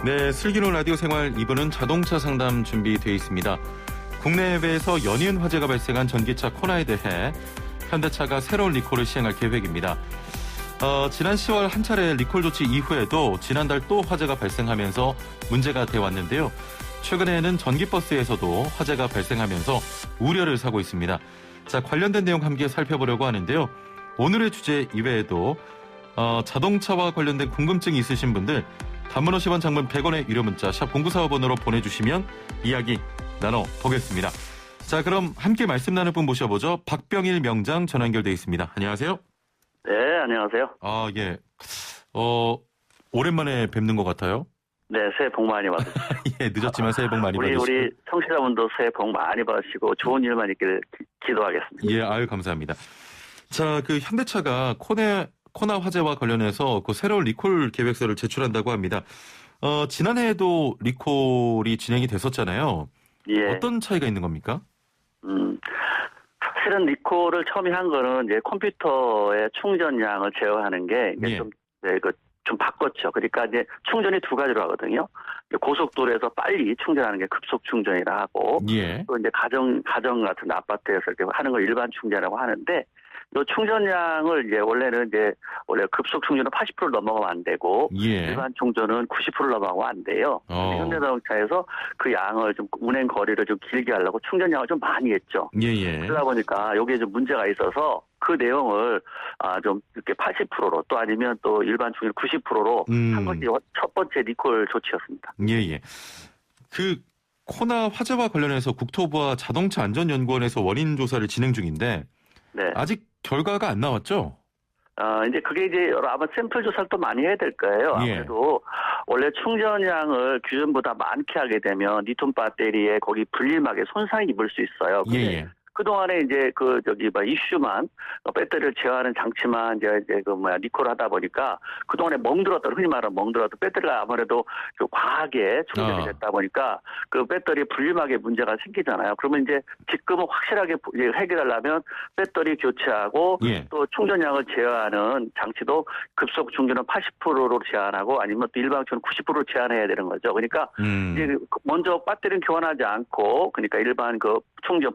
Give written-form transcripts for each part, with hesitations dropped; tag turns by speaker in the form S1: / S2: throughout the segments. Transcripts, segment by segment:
S1: 네, 슬기로운 라디오 생활 2부는 자동차 상담 준비되어 있습니다. 국내외에서 연이은 화재가 발생한 전기차 코나에 대해 현대차가 새로운 리콜을 시행할 계획입니다. 지난 10월 한 차례 리콜 조치 이후에도 지난달 또 화재가 발생하면서 문제가 돼 왔는데요. 최근에는 전기버스에서도 화재가 발생하면서 우려를 사고 있습니다. 자, 관련된 내용 함께 살펴보려고 하는데요. 오늘의 주제 이외에도 자동차와 관련된 궁금증이 있으신 분들 단문 50원, 장문 100원의 유료 문자 샵 0945번으로 보내주시면 이야기 나눠보겠습니다. 자, 그럼 함께 말씀 나눌 분 모셔보죠. 박병일 명장 전화 연결돼 있습니다. 안녕하세요.
S2: 네, 안녕하세요.
S1: 아, 예. 오랜만에 뵙는 것 같아요.
S2: 네, 새해 복 많이 받으세요.
S1: 예, 늦었지만 새해 복 많이 받으시고.
S2: 우리 청취자분도 새해 복 많이 받으시고 좋은 일만 있길 기도하겠습니다.
S1: 예, 아유, 감사합니다. 자, 그 현대차가 코나 화재와 관련해서 그 새로운 리콜 계획서를 제출한다고 합니다. 지난해에도 리콜이 진행이 됐었잖아요.
S2: 예.
S1: 어떤 차이가 있는 겁니까?
S2: 사실은 리콜을 처음에 한 거는 이제 컴퓨터의 충전량을 제어하는 게 이제
S1: 예.
S2: 좀 바꿨죠. 그러니까 이제 충전이 두 가지로 하거든요. 고속도로에서 빨리 충전하는 게 급속 충전이라 하고,
S1: 예.
S2: 또 이제 가정 같은 아파트에서 이렇게 하는 걸 일반 충전이라고 하는데, 이 충전량을 이제 원래 급속 충전은 80% 넘어가면 안 되고,
S1: 예.
S2: 일반 충전은 90% 넘어가면 안 돼요. 현대자동차에서 그 양을 좀 운행 거리를 좀 길게 하려고 충전량을 좀 많이 했죠.
S1: 예.
S2: 그러다 보니까 여기에 좀 문제가 있어서 그 내용을 좀 이렇게 80%로 또 아니면 또 일반 충전 90%로 한 것이 첫 번째 리콜 조치였습니다.
S1: 예. 그 코나 화재와 관련해서 국토부와 자동차안전연구원에서 원인 조사를 진행 중인데,
S2: 네.
S1: 아직 결과가 안 나왔죠?
S2: 이제 그게 이제 아마 샘플 조사를 또 많이 해야 될 거예요. 아무래도 원래 충전량을 규정보다 많게 하게 되면 리튬 배터리에 거기 분리막에 손상이 입을 수 있어요.
S1: 예.
S2: 그동안에 이제 이슈만 배터리를 제어하는 장치만 리콜 하다 보니까 그동안에 흔히 말하는 멍들었던 배터리가 아무래도 과하게 충전이 됐다 보니까 그 배터리 분리막에 문제가 생기잖아요. 그러면 이제 지금은 확실하게 해결하려면 배터리 교체하고 또 충전량을 제어하는 장치도 급속 충전은 80%로 제한하고 아니면 또 일반 충전 90%로 제한해야 되는 거죠. 그러니까 이제 먼저 배터리는 교환하지 않고 그러니까 일반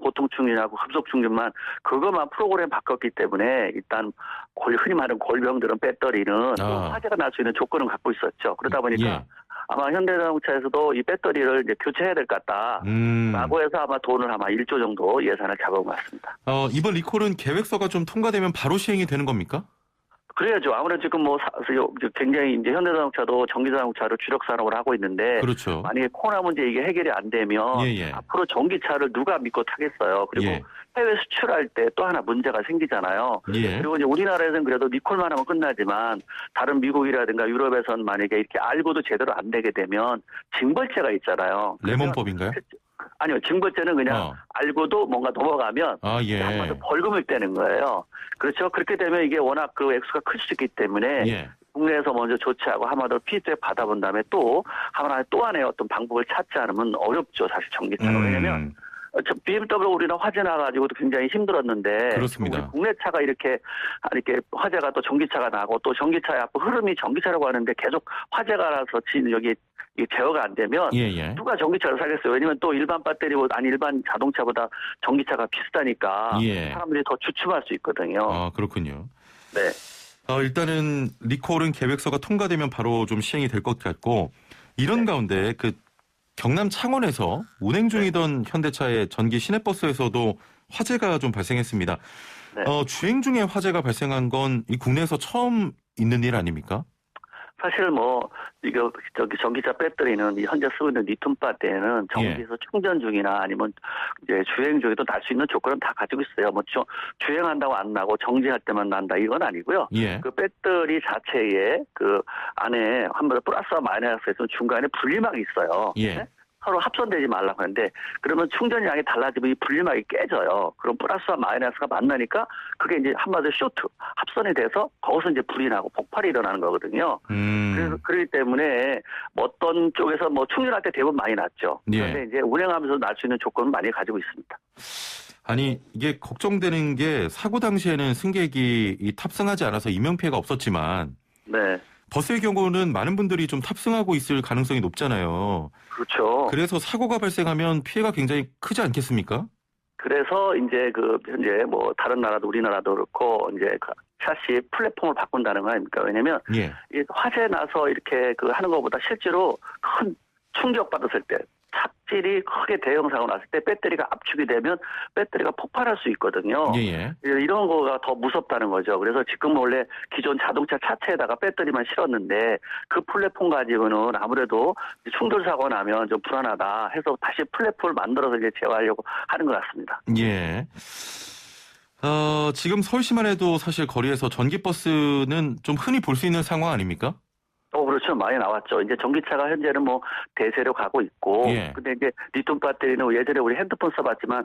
S2: 보통 충전하고 급속 충전만 그것만 프로그램 바꿨기 때문에 일단 흔히 말하는 골병들은 배터리는 또 화재가 날 수 있는 조건을 갖고 있었죠. 그러다 보니까 아마 현대자동차에서도 이 배터리를 이제 교체해야 될 것 같다라고 해서 아마 돈을 아마 1조 정도 예산을 잡은 것 같습니다.
S1: 이번 리콜은 계획서가 좀 통과되면 바로 시행이 되는 겁니까?
S2: 그래야죠. 아무래도 지금 굉장히 이제 현대자동차도 전기자동차를 주력 산업을 하고 있는데,
S1: 그렇죠.
S2: 만약에 코로나 문제 이게 해결이 안 되면 앞으로 전기차를 누가 믿고 타겠어요. 그리고 해외 수출할 때 또 하나 문제가 생기잖아요. 그리고 이제 우리나라에서는 그래도 리콜만 하면 끝나지만 다른 미국이라든가 유럽에서는 만약에 이렇게 알고도 제대로 안 되게 되면 징벌죄가 있잖아요.
S1: 레몬법인가요?
S2: 아니요. 징벌죄는 그냥 알고도 뭔가 넘어가면 한번 벌금을 떼는 거예요. 그렇죠. 그렇게 되면 이게 워낙 그 액수가 클 수 있기 때문에 국내에서 먼저 조치하고 한마디로 피드백 받아본 다음에 또 하나의 어떤 방법을 찾지 않으면 어렵죠. 사실 전기차는. 왜냐면 BMW 우리는 화재 나가지고도 굉장히 힘들었는데
S1: 그렇습니다.
S2: 우리 국내 차가 이렇게 화재가 또 전기차가 나고 또 전기차의 앞으로 흐름이 전기차라고 하는데 계속 화재가 나서 여기 제어가 안 되면 누가 전기차를 사겠어요? 왜냐면 또 일반 일반 자동차보다 전기차가 비싸니까 사람들이 더 주춤할 수 있거든요.
S1: 그렇군요.
S2: 네.
S1: 일단은 리콜은 계획서가 통과되면 바로 좀 시행이 될 것 같고 이런 가운데 경남 창원에서 운행 중이던 현대차의 전기 시내버스에서도 화재가 좀 발생했습니다. 주행 중에 화재가 발생한 건 이 국내에서 처음 있는 일 아닙니까?
S2: 사실 전기차 배터리는 현재 쓰고 있는 리튬 배터리는 전기에서 충전 중이나 아니면 이제 주행 중에도 날 수 있는 조건은 다 가지고 있어요. 주행한다고 안 나고 정지할 때만 난다 이건 아니고요. 그 배터리 자체에 그 안에 한번 플러스와 마이너스에서 중간에 분리막이 있어요. 서로 합선되지 말라고 하는데 그러면 충전량이 달라지면 이 분리막이 깨져요. 그럼 플러스와 마이너스가 만나니까 그게 이제 한마디로 쇼트, 합선이 돼서 거기서 이제 불이 나고 폭발이 일어나는 거거든요. 그래서 그렇기 때문에 어떤 쪽에서 충전할 때 대부분 많이 났죠. 그런데 이제 운행하면서 날 수 있는 조건은 많이 가지고 있습니다.
S1: 아니 이게 걱정되는 게 사고 당시에는 승객이 탑승하지 않아서 인명피해가 없었지만 버스의 경우는 많은 분들이 좀 탑승하고 있을 가능성이 높잖아요.
S2: 그렇죠.
S1: 그래서 사고가 발생하면 피해가 굉장히 크지 않겠습니까?
S2: 그래서 이제 현재 뭐 다른 나라도 우리나라도 그렇고 이제 샤시 플랫폼을 바꾼다는 거 아닙니까? 왜냐면
S1: 예.
S2: 이 화재 나서 이렇게 하는 것보다 실제로 큰 충격 받았을 때 탑질이 크게 대형 사고 났을 때 배터리가 압축이 되면 배터리가 폭발할 수 있거든요.
S1: 예.
S2: 이런 거가 더 무섭다는 거죠. 그래서 지금 원래 기존 자동차 차체에다가 배터리만 실었는데 그 플랫폼 가지고는 아무래도 충돌 사고 나면 좀 불안하다 해서 다시 플랫폼을 만들어서 이제 제어하려고 하는 것 같습니다.
S1: 예. 지금 서울시만 해도 사실 거리에서 전기버스는 좀 흔히 볼 수 있는 상황 아닙니까?
S2: 그렇죠. 많이 나왔죠. 이제 전기차가 현재는 뭐 대세로 가고 있고,
S1: 예.
S2: 근데 이제 리튬 배터리는 예전에 우리 핸드폰 써봤지만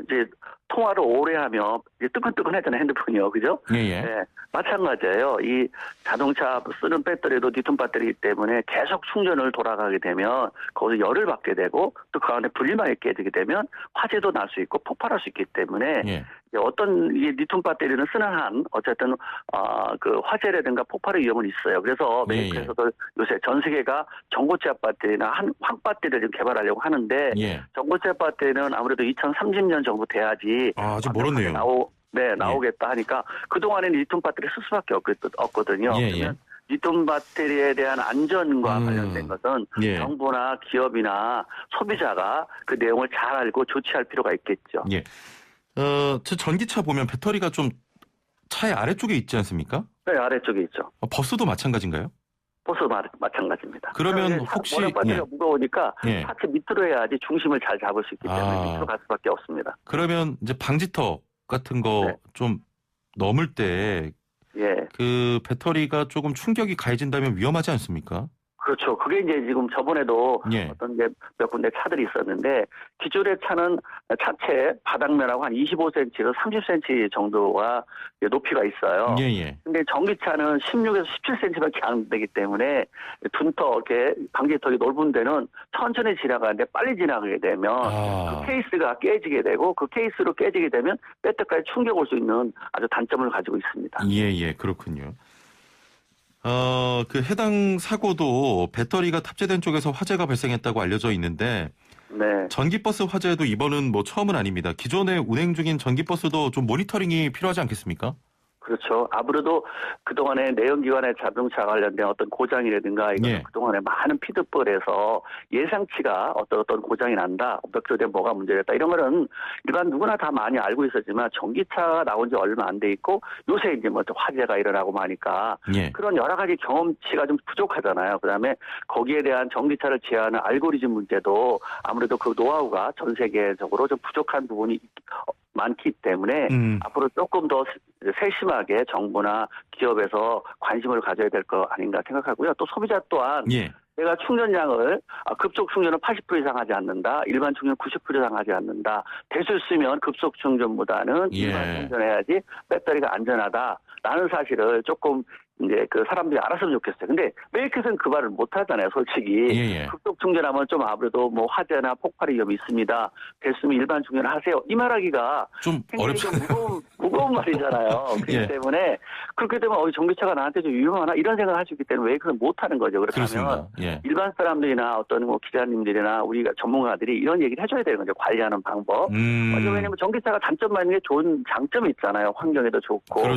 S2: 이제 통화를 오래 하면 이제 뜨끈뜨끈하잖아요, 핸드폰이요, 그죠?
S1: 예.
S2: 네, 마찬가지예요. 이 자동차 쓰는 배터리도 리튬 배터리이기 때문에 계속 충전을 돌아가게 되면 거기서 열을 받게 되고 또 그 안에 분리막이 깨지게 되면 화재도 날 수 있고 폭발할 수 있기 때문에.
S1: 예.
S2: 어떤 이 리튬 배터리는 쓰는 한 어쨌든 그 화재라든가 폭발의 위험은 있어요. 그래서 메이커에서도 요새 전 세계가 전고체 배터리나 황 배터리를 좀 개발하려고 하는데 전고체 배터리는 아무래도 2030년 정도 돼야지
S1: 아주 멀었네요.
S2: 나오겠다 하니까 그동안에는 리튬 배터리 쓸 수밖에 없거든요. 그러면 리튬 배터리에 대한 안전과 관련된 것은 정부나 기업이나 소비자가 그 내용을 잘 알고 조치할 필요가 있겠죠.
S1: 예. 저 전기차 보면 배터리가 좀 차의 아래쪽에 있지 않습니까?
S2: 네, 아래쪽에 있죠.
S1: 버스도 마찬가지인가요?
S2: 버스 마찬가지입니다.
S1: 그러면 혹시
S2: 워낙 배터리가 무거우니까 차체 밑으로 해야지 중심을 잘 잡을 수 있기 때문에 밑으로 갈 수밖에 없습니다.
S1: 그러면 이제 방지턱 같은 거 좀 넘을 때 그 배터리가 조금 충격이 가해진다면 위험하지 않습니까?
S2: 그렇죠. 그게 이제 지금 저번에도 어떤 몇 군데 차들이 있었는데 기존의 차는 차체 바닥면하고 한 25cm에서 30cm 정도가 높이가 있어요. 근데 전기차는 16에서 17cm밖에 안 되기 때문에 둔턱, 이렇게 방지턱이 넓은 데는 천천히 지나가는데 빨리 지나가게 되면 그 케이스가 깨지게 되고 그 케이스로 깨지게 되면 배터리까지 충격 올 수 있는 아주 단점을 가지고 있습니다.
S1: 그렇군요. 그 해당 사고도 배터리가 탑재된 쪽에서 화재가 발생했다고 알려져 있는데 전기버스 화재도 이번은 뭐 처음은 아닙니다. 기존에 운행 중인 전기버스도 좀 모니터링이 필요하지 않겠습니까?
S2: 그렇죠. 아무래도 그동안에 내연기관의 자동차 관련된 어떤 고장이라든가 이거는 그동안에 많은 피드볼에서 예상치가 어떤 고장이 난다. 몇 뭐가 문제됐다. 이런 거는 일반 누구나 다 많이 알고 있었지만 전기차가 나온 지 얼마 안 돼 있고 요새 이제 뭐 화재가 일어나고 마니까 그런 여러 가지 경험치가 좀 부족하잖아요. 그다음에 거기에 대한 전기차를 제어하는 알고리즘 문제도 아무래도 그 노하우가 전 세계적으로 좀 부족한 부분이 많기 때문에 앞으로 조금 더 세심하게 정부나 기업에서 관심을 가져야 될 거 아닌가 생각하고요. 또 소비자 또한 내가 충전량을 급속 충전은 80% 이상 하지 않는다. 일반 충전은 90% 이상 하지 않는다. 될 수 있으면 급속 충전보다는 일반 충전해야지 배터리가 안전하다라는 사실을 조금 이제 그 사람들이 알았으면 좋겠어요. 근데 메이커에서는 그 말을 못 하잖아요, 솔직히. 급속 충전하면 좀 아무래도 뭐 화재나 폭발의 위험이 있습니다. 됐으면 일반 충전을 하세요. 이 말하기가
S1: 좀 어렵잖아요.
S2: 무거운 말이잖아요. 그렇기 때문에 그렇게 되면 전기차가 나한테 좀 위험하나 이런 생각을 할 수 있기 때문에 메이커는 못 하는 거죠. 그렇다면 일반 사람들이나 어떤 뭐 기자님들이나 우리가 전문가들이 이런 얘기를 해줘야 되는 거죠. 관리하는 방법. 왜냐면 전기차가 단점만 있는 게 좋은 장점이 있잖아요. 환경에도 좋고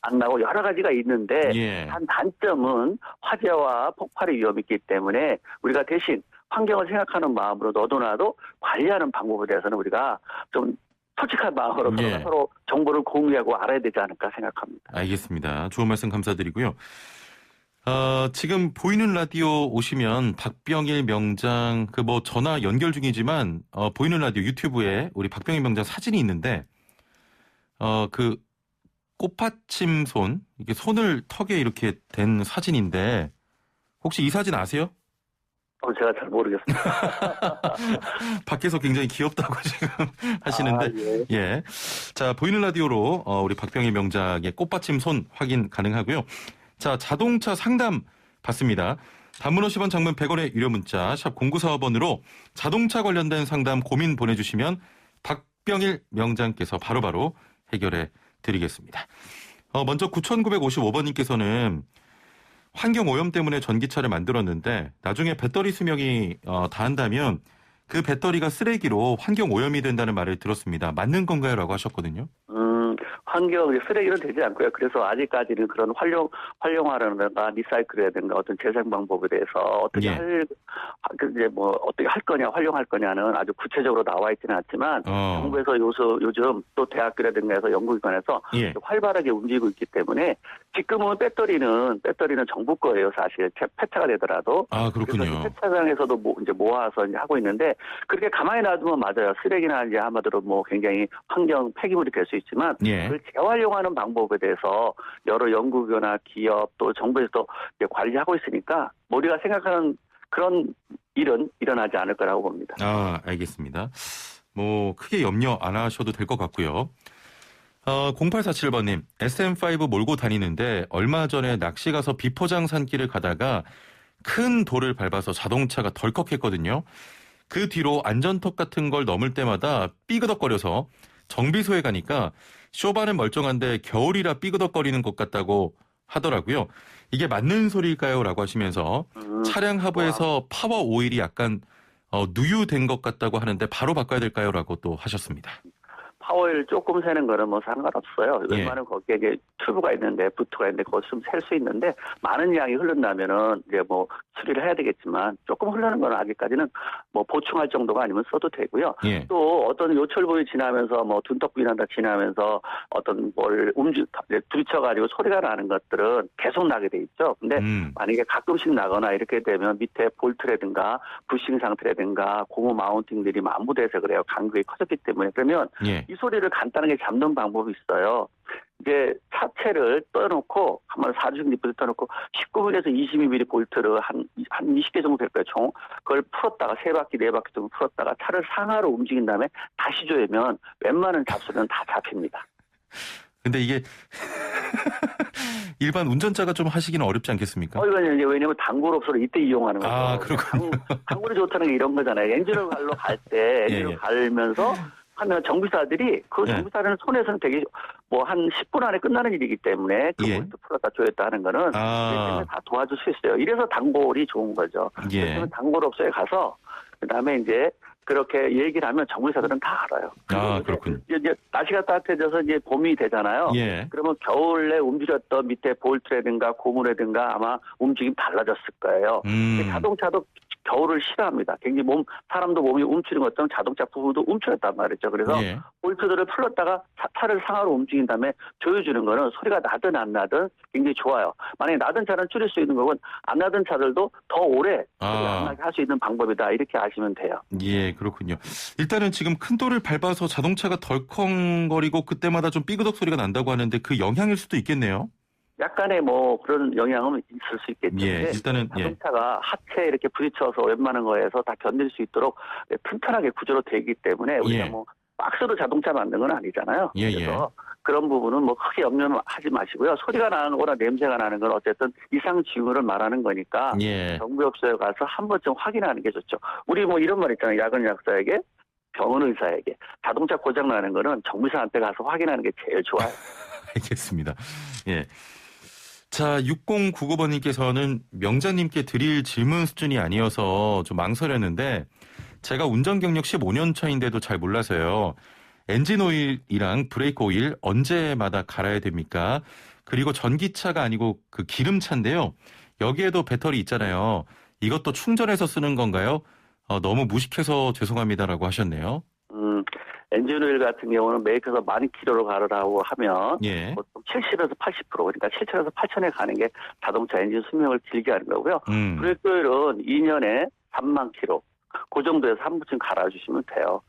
S2: 안 나고 여러 가지가 있는데 한 단점은 화재와 폭발의 위험이 있기 때문에 우리가 대신 환경을 생각하는 마음으로 너도나도 관리하는 방법에 대해서는 우리가 좀 솔직한 마음으로 서로 정보를 공유하고 알아야 되지 않을까 생각합니다.
S1: 알겠습니다. 좋은 말씀 감사드리고요. 지금 보이는 라디오 오시면 박병일 명장 전화 연결 중이지만 보이는 라디오 유튜브에 우리 박병일 명장 사진이 있는데 꽃받침 손, 이게 손을 턱에 이렇게 댄 사진인데 혹시 이 사진 아세요?
S2: 제가 잘 모르겠습니다.
S1: 밖에서 굉장히 귀엽다고 지금 하시는데 자, 보이는 라디오로 우리 박병일 명작의 꽃받침 손 확인 가능하고요. 자, 자동차 상담 받습니다. 단문 50원, 장문 100원의 유료 문자 샵 0945번으로 자동차 관련된 상담 고민 보내주시면 박병일 명장께서 바로바로 해결해 드리겠습니다. 먼저 9955번님께서는 환경 오염 때문에 전기차를 만들었는데 나중에 배터리 수명이 다한다면 그 배터리가 쓰레기로 환경 오염이 된다는 말을 들었습니다. 맞는 건가요? 라고 하셨거든요.
S2: 환경 쓰레기는 되지 않고요. 그래서 아직까지는 그런 활용하라든가 리사이클이라든가 어떤 재생 방법에 대해서 어떻게 어떻게 할 거냐, 활용할 거냐는 아주 구체적으로 나와 있지는 않지만 정부에서 요즘 또 대학교라든가 해서 연구기관에서 활발하게 움직이고 있기 때문에 지금은 배터리는 정부 거예요, 사실 폐차가 되더라도.
S1: 아, 그렇군요.
S2: 폐차장에서도 이제 모아서 이제 하고 있는데 그렇게 가만히 놔두면 맞아요. 쓰레기나 이제 한마디로 굉장히 환경 폐기물이 될 수 있지만 그걸 재활용하는 방법에 대해서 여러 연구기관이나 기업 또 정부에서도 관리하고 있으니까 우리가 생각하는 그런 일은 일어나지 않을 거라고 봅니다.
S1: 아, 알겠습니다. 크게 염려 안 하셔도 될 것 같고요. 0847번님, SM5 몰고 다니는데 얼마 전에 낚시 가서 비포장 산길을 가다가 큰 돌을 밟아서 자동차가 덜컥했거든요. 그 뒤로 안전턱 같은 걸 넘을 때마다 삐그덕거려서 정비소에 가니까 쇼바는 멀쩡한데 겨울이라 삐그덕거리는 것 같다고 하더라고요. 이게 맞는 소리일까요? 라고 하시면서 차량 하부에서 파워 오일이 약간 누유된 것 같다고 하는데 바로 바꿔야 될까요? 라고 또 하셨습니다.
S2: 파워를 조금 세는 거는 상관없어요. 웬만하면 거기에 이제 튜브가 있는데, 부트가 있는데, 그거 좀 셀 수 있는데, 많은 양이 흐른다면은, 수리를 해야 되겠지만, 조금 흐르는 거는 아직까지는 보충할 정도가 아니면 써도 되고요. 또 어떤 요철 부위 지나면서, 둔덕 부위 난다 지나면서, 어떤 부딪혀가지고 소리가 나는 것들은 계속 나게 돼 있죠. 근데 만약에 가끔씩 나거나 이렇게 되면 밑에 볼트라든가, 부싱 상태라든가, 고무 마운팅들이 만무돼서 그래요. 간격이 커졌기 때문에. 그러면, 이 소리를 간단하게 잡는 방법이 있어요. 이제 차체를 떠놓고 한번 4중립부터 떠놓고 19mm에서 22mm 볼트를 한 20개 정도 될 거예요. 총 그걸 풀었다가 3바퀴 4바퀴 정도 풀었다가 차를 상하로 움직인 다음에 다시 조이면 웬만한 잡소리는 다 잡힙니다.
S1: 근데 이게 일반 운전자가 좀 하시기는 어렵지 않겠습니까?
S2: 이건 이제 왜냐면 단골 업소를 이때 이용하는 거죠.
S1: 아, 그렇군요.
S2: 단골이 좋다는 게 이런 거잖아요. 엔진을 갈 때 엔진을 갈면서 하면 정비사들이 정비사들은 손에서는 되게 한 10분 안에 끝나는 일이기 때문에 그 볼트 풀었다 조였다 하는 거는 다 도와줄 수 있어요. 이래서 단골이 좋은 거죠. 그래서 단골업소에 가서 그다음에 이제 그렇게 얘기를 하면 정비사들은 다 알아요.
S1: 그렇군요.
S2: 이제 날씨가 따뜻해져서 이제 봄이 되잖아요. 그러면 겨울에 움직였던 밑에 볼트라든가 고무라든가 아마 움직임이 달라졌을 거예요. 자동차도 겨울을 싫어합니다. 굉장히 사람도 몸이 움츠린 것처럼 자동차 부분도 움츠렸단 말이죠. 그래서 볼트들을 풀렀다가 차를 상하로 움직인 다음에 조여주는 거는 소리가 나든 안 나든 굉장히 좋아요. 만약에 나던 차는 줄일 수 있는 거건 안 나던 차들도 더 오래 소리가 안 나게 할 수 있는 방법이다. 이렇게 아시면 돼요.
S1: 예, 그렇군요. 일단은 지금 큰 돌을 밟아서 자동차가 덜컹거리고 그때마다 좀 삐그덕 소리가 난다고 하는데 그 영향일 수도 있겠네요.
S2: 약간의 그런 영향은 있을 수 있겠죠.
S1: 일단은
S2: 자동차가 하체에 이렇게 부딪혀서 웬만한 거에서 다 견딜 수 있도록 튼튼하게 구조로 되기 때문에 우리가 박스로 자동차 만든 건 아니잖아요. 그래서 그런 부분은 크게 염려는 하지 마시고요. 소리가 나는 거나 냄새가 나는 건 어쨌든 이상 징후를 말하는 거니까 정비업소에 가서 한 번쯤 확인하는 게 좋죠. 우리 이런 말 있잖아요. 야근 약사에게 병원 의사에게 자동차 고장 나는 거는 정비사한테 가서 확인하는 게 제일 좋아요.
S1: 알겠습니다. 예. 자, 6099번님께서는 명자님께 드릴 질문 수준이 아니어서 좀 망설였는데 제가 운전 경력 15년 차인데도 잘 몰라서요. 엔진 오일이랑 브레이크 오일 언제마다 갈아야 됩니까? 그리고 전기차가 아니고 그 기름차인데요. 여기에도 배터리 있잖아요. 이것도 충전해서 쓰는 건가요? 너무 무식해서 죄송합니다라고 하셨네요.
S2: 엔진 오일 같은 경우는 메이커에서 10,000km로 가르라고 하면 보통 70에서 80% 그러니까 7,000에서 8,000에 가는 게 자동차 엔진 수명을 길게 하는 거고요. 브레이크 오일은 2년에 30,000km 그 정도에서 한 번쯤 갈아주시면 돼요.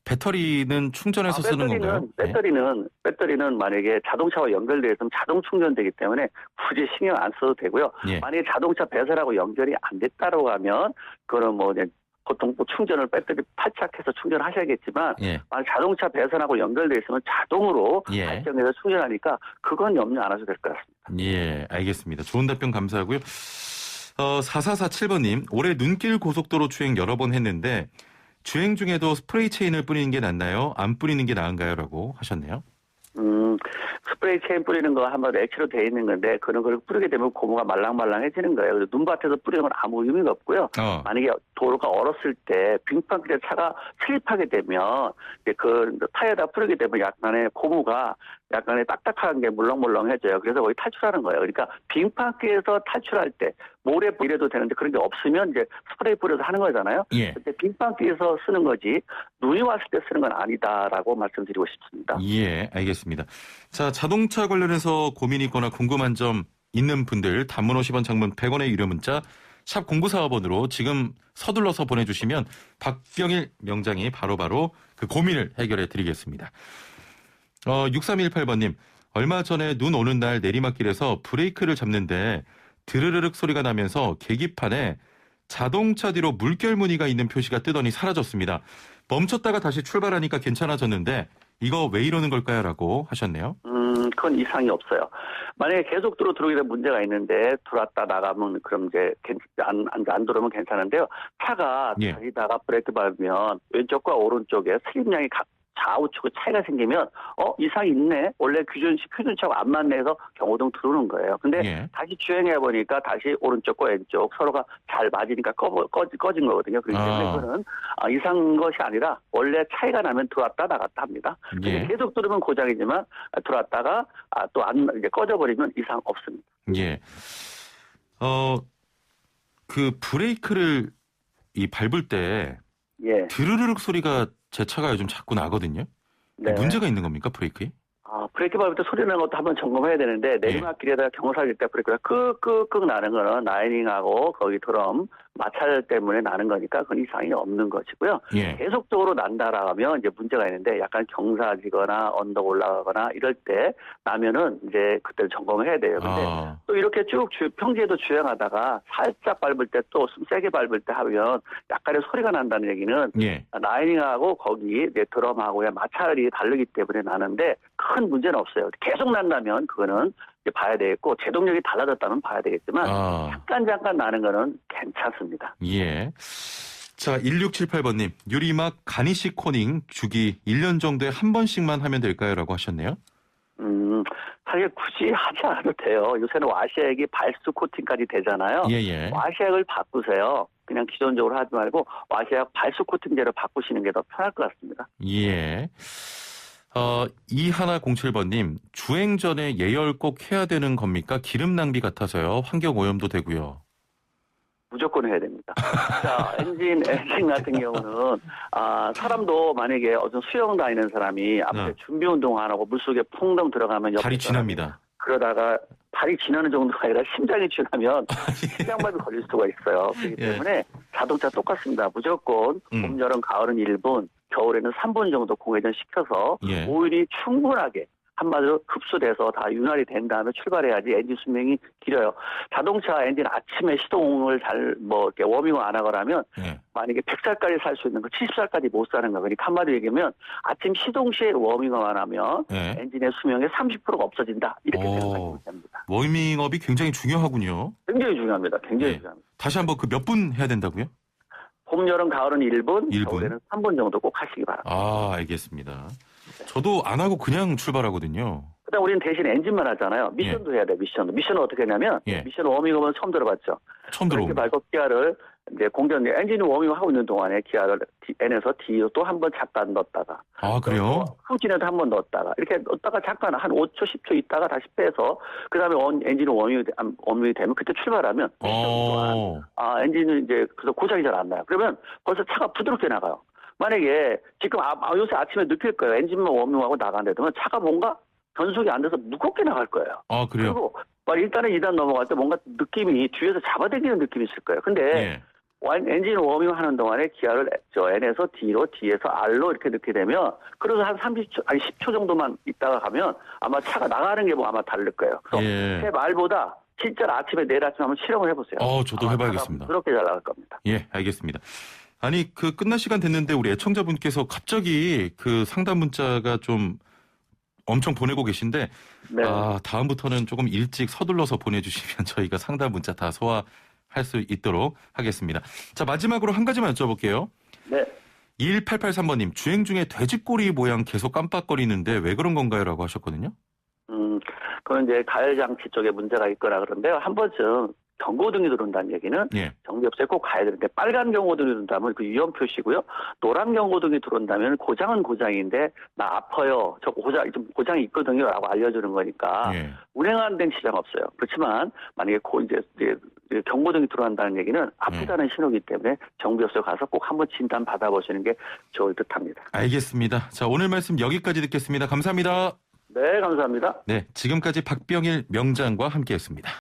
S1: 배터리는 충전해서 쓰는 건가요?
S2: 배터리는 만약에 자동차와 연결되어 있으면 자동 충전되기 때문에 굳이 신경 안 써도 되고요. 만약에 자동차 배선하고 연결이 안 됐다고 하면 그거는 보통 충전을 배터리 탈착해서 충전하셔야겠지만 만약 자동차 배선하고 연결되어 있으면 자동으로 발전해서 충전하니까 그건 염려 안 하셔도 될 것 같습니다.
S1: 예, 알겠습니다. 좋은 답변 감사하고요. 4447번님, 올해 눈길 고속도로 주행 여러 번 했는데 주행 중에도 스프레이 체인을 뿌리는 게 낫나요? 안 뿌리는 게 나은가요? 라고 하셨네요.
S2: 스프레이 체인 뿌리는 거 한번 액체로 돼 있는 건데 그걸 뿌리게 되면 고무가 말랑말랑해지는 거예요. 그래서 눈밭에서 뿌리는 건 아무 의미가 없고요. 만약에 도로가 얼었을 때 빙판길에 차가 슬립하게 되면 이제 그 타이어에다 뿌리게 되면 약간의 딱딱한 게 물렁물렁해져요. 그래서 거의 탈출하는 거예요. 그러니까 빙판길에서 탈출할 때 모래 이래도 되는데 그런 게 없으면 이제 스프레이 뿌려서 하는 거잖아요.
S1: 예.
S2: 그때 빙판길에서 쓰는 거지 눈이 왔을 때 쓰는 건 아니다라고 말씀드리고 싶습니다.
S1: 예, 알겠습니다. 자, 자동차 관련해서 고민이 있거나 궁금한 점 있는 분들 단문 50원, 장문 100원의 유료 문자 샵 0945번으로 지금 서둘러서 보내주시면 박병일 명장이 바로바로 그 고민을 해결해 드리겠습니다. 6318번님, 얼마 전에 눈 오는 날 내리막길에서 브레이크를 잡는데 드르르륵 소리가 나면서 계기판에 자동차 뒤로 물결 무늬가 있는 표시가 뜨더니 사라졌습니다. 멈췄다가 다시 출발하니까 괜찮아졌는데 이거 왜 이러는 걸까요? 라고 하셨네요.
S2: 그건 이상이 없어요. 만약에 계속도로 들어오게 되면 문제가 있는데 들어왔다 나가면 그럼 이제 안 들어오면 괜찮은데요. 차가 달리다가 브레이크 밟으면 왼쪽과 오른쪽에 슬립량이 좌우측 차이가 생기면 이상이 있네. 원래 표준차하고 안 맞네 해서 경고등 들어오는 거예요. 근데 다시 주행해 보니까 다시 오른쪽과 왼쪽 서로가 잘 맞으니까 꺼진 거거든요. 그렇기 때문에 그거는 이상한 것이 아니라 원래 차이가 나면 들어왔다 나갔다 합니다. 계속 들으면 고장이지만 들어왔다가 또 이제 꺼져버리면 이상 없습니다.
S1: 예. 그 브레이크를 밟을 때 드르르륵 소리가 제 차가 요즘 자꾸 나거든요. 네. 문제가 있는 겁니까, 브레이크에?
S2: 브레이크 밟을 때 소리 나는 것도 한번 점검해야 되는데 내리막길에다가 경사질 때 브레이크가 끄끄끄 나는 거는 라이닝하고 거기 드럼 마찰 때문에 나는 거니까 그건 이상이 없는 것이고요. 계속적으로 난다라 하면 이제 문제가 있는데 약간 경사지거나 언덕 올라가거나 이럴 때 나면은 이제 그때 점검을 해야 돼요. 근데 또 이렇게 쭉 평지에도 주행하다가 살짝 밟을 때 또 세게 밟을 때 하면 약간의 소리가 난다는 얘기는 라이닝하고 거기 이제 드럼하고의 마찰이 다르기 때문에 나는데 큰 문제는 없어요. 계속 난다면 그거는 이제 봐야 되겠고 제동력이 달라졌다면 봐야 되겠지만 잠깐 나는 거는 괜찮습니다.
S1: 예. 자, 1678번님. 유리막 가니쉬 코닝 주기 1년 정도에 한 번씩만 하면 될까요? 라고 하셨네요.
S2: 사실 굳이 하지 않아도 돼요. 요새는 와시액이 발수 코팅까지 되잖아요. 와시액을 바꾸세요. 그냥 기존적으로 하지 말고 와시액 발수 코팅제로 바꾸시는 게 더 편할 것 같습니다.
S1: 예. 2107번님, 주행 전에 예열 꼭 해야 되는 겁니까? 기름 낭비 같아서요. 환경 오염도 되고요.
S2: 무조건 해야 됩니다. 자, 엔진 같은 경우는, 사람도 만약에 어떤 수영 다니는 사람이 앞에 준비 운동 안 하고 물속에 풍덩 들어가면
S1: 발이 지납니다.
S2: 그러다가 발이 지나는 정도가 아니라 심장이 지나면 심장마비 걸릴 수가 있어요. 그렇기 때문에 자동차 똑같습니다. 무조건 봄, 여름, 가을은 1분, 겨울에는 3분 정도 공회전 시켜서 오일이 충분하게 한마디로 흡수돼서 다 윤활이 된 다음에 출발해야지 엔진 수명이 길어요. 자동차 엔진 아침에 시동을 이렇게 워밍을 안 하거나 하면 만약에 100살까지 살 수 있는 거 70살까지 못 사는 거. 그러니까 한마디로 얘기하면 아침 시동 시에 워밍업만 하면 엔진의 수명의 30%가 없어진다. 이렇게 생각하시면 됩니다.
S1: 워밍업이 굉장히 중요하군요.
S2: 굉장히 중요합니다. 중요합니다.
S1: 다시 한번 그 몇 분 해야 된다고요?
S2: 봄, 여름, 가을은 1분, 겨울에는 3분 정도 꼭 하시기 바랍니다.
S1: 알겠습니다. 저도 안 하고 그냥 출발하거든요.
S2: 그다음 우리는 대신 엔진만 하잖아요. 미션도 해야 돼. 미션은 어떻게 하냐면 미션 워밍업은 처음 들어봤죠.
S1: 처음 들어봅니다.
S2: 말고 기아를 이제 엔진 워밍하고 있는 동안에 기아를 N에서 D로 또 한 번 잠깐 넣었다가
S1: 그래요?
S2: 후진에도 한 번 넣었다가 이렇게 넣었다가 잠깐 한 5초 10초 있다가 다시 빼서 그다음에 엔진이 워밍이 되면 그때 출발하면 엔진은 이제 그래서 고장이 잘 안 나요. 그러면 벌써 차가 부드럽게 나가요. 만약에 지금 요새 아침에 느낄 거예요. 엔진만 워밍하고 나가는데 되면 차가 뭔가 변속이 안 돼서 무겁게 나갈 거예요.
S1: 그래요?
S2: 그리고 1단에 2단 넘어갈 때 뭔가 느낌이 뒤에서 잡아당기는 느낌이 있을 거예요. 근데 엔진 워밍하는 동안에 기아를 N에서 D로, D에서 R로 이렇게 넣게 되면 그래서 한 10초 정도만 있다가 가면 아마 차가 나가는 게 아마 다를 거예요. 그래서 제 말보다 진짜 아침에 내일 아침에 한번 실험을 해보세요.
S1: 저도 해봐야겠습니다.
S2: 그렇게 잘 나갈 겁니다.
S1: 예, 알겠습니다. 아니, 끝날 시간 됐는데 우리 애청자분께서 갑자기 그 상담 문자가 좀 엄청 보내고 계신데 다음부터는 조금 일찍 서둘러서 보내주시면 저희가 상담 문자 다 소화할 수 있도록 하겠습니다. 자, 마지막으로 한 가지만 여쭤볼게요. 1883번님, 주행 중에 돼지꼬리 모양 계속 깜빡거리는데 왜 그런 건가요? 라고 하셨거든요.
S2: 그건 이제 가열 장치 쪽에 문제가 있거나 그런데요. 한 번쯤 경고등이 들어온다는 얘기는
S1: 예.
S2: 정비업소에 꼭 가야 되는데 빨간 경고등이 들어온다면 그 위험 표시고요. 노란 경고등이 들어온다면 고장은 고장인데 나 아파요. 저 고장이 있거든요라고 알려주는 거니까
S1: 예.
S2: 운행 안 된 시장 없어요. 그렇지만 만약에 이제 경고등이 들어간다는 얘기는 아프다는 신호이기 때문에 정비업소에 가서 꼭 한번 진단 받아보시는 게 좋을 듯합니다.
S1: 알겠습니다. 자, 오늘 말씀 여기까지 듣겠습니다. 감사합니다.
S2: 네, 감사합니다.
S1: 네, 지금까지 박병일 명장과 함께했습니다.